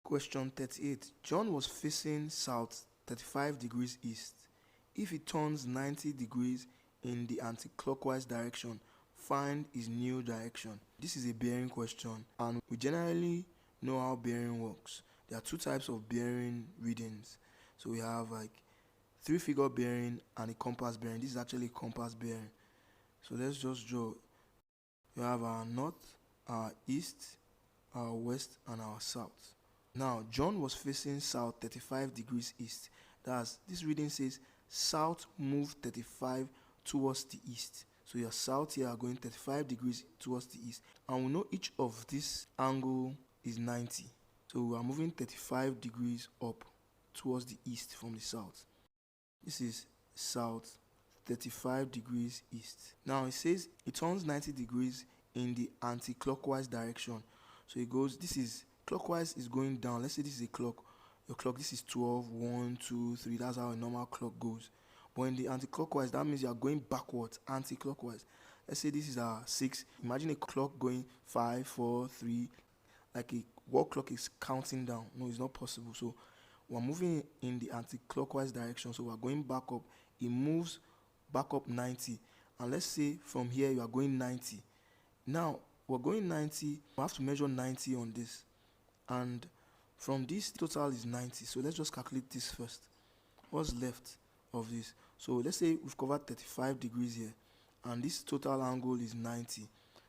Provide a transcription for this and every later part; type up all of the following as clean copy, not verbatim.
Question 38. John was facing south 35 degrees east. If he turns 90 degrees in the anti-clockwise direction, find his new direction. This is a bearing question, and we generally know how bearing works. There are two types of bearing readings. So we have like 3-figure bearing and a compass bearing. This is actually a compass bearing. So let's just draw. We have our north, our east, our west, and our south. Now, John was facing south 35 degrees east. This reading says south move 35 towards the east. So your south here are going 35 degrees towards the east. And we know each of this angle is 90. So we are moving 35 degrees up towards the east from the south. This is south 35 degrees east. Now it says it turns 90 degrees in the anti-clockwise direction. So it goes, this is clockwise is going down. Let's say this is a clock. Your clock, this is 12, 1, 2, 3. That's how a normal clock goes. But in the anti-clockwise, that means you are going backwards, anti-clockwise. Let's say this is our 6. Imagine a clock going 5, 4, 3. Like a world clock is counting down. No, it's not possible. So we're moving in the anti-clockwise direction. So we're going back up. It moves back up 90. And let's say from here you are going 90. Now, we're going 90. We have to measure 90 on this. And from this, total is 90. So let's just calculate this first. What's left of this? So let's say we've covered 35 degrees here. And this total angle is 90.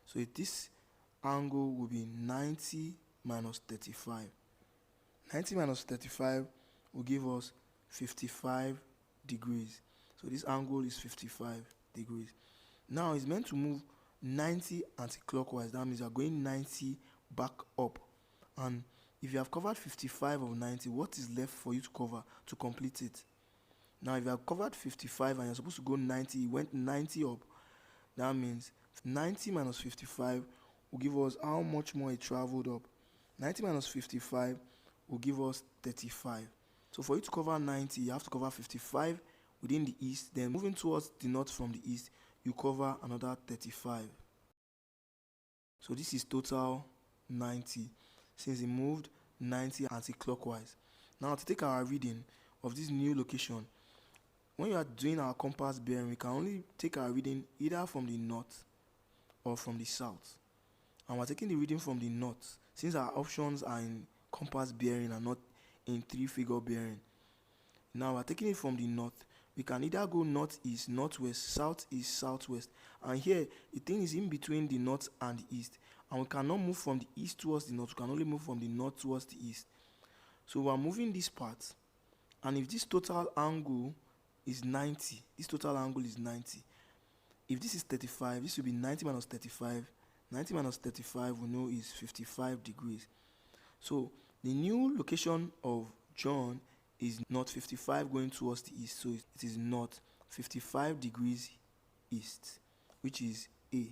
So this angle will be 90 minus 35. 90 minus 35 will give us 55 degrees. So this angle is 55 degrees. Now it's meant to move 90 anti-clockwise. That means you're going 90 back up. And if you have covered 55 of 90, what is left for you to cover to complete it? Now, if you have covered 55 and you're supposed to go 90, you went 90 up. That means 90 minus 55 will give us how much more it traveled up. 90 minus 55 will give us 35. So for you to cover 90, you have to cover 55 within the east. Then moving towards the north from the east, you cover another 35. So this is total 90. Since it moved 90 anti-clockwise. Now to take our reading of this new location, when you are doing our compass bearing, we can only take our reading either from the north or from the south. And we're taking the reading from the north, since our options are in compass bearing and not in 3-figure bearing. Now we're taking it from the north. We can either go northeast, northwest, southeast, southwest. And here, the thing is in between the north and the east. And we cannot move from the east towards the north. We can only move from the north towards the east. So we are moving this part. And if this total angle is 90, this total angle is 90. If this is 35, this will be 90 minus 35. 90 minus 35 we know is 55 degrees. So the new location of John is north 55 going towards the east. So it is north 55 degrees east, which is A.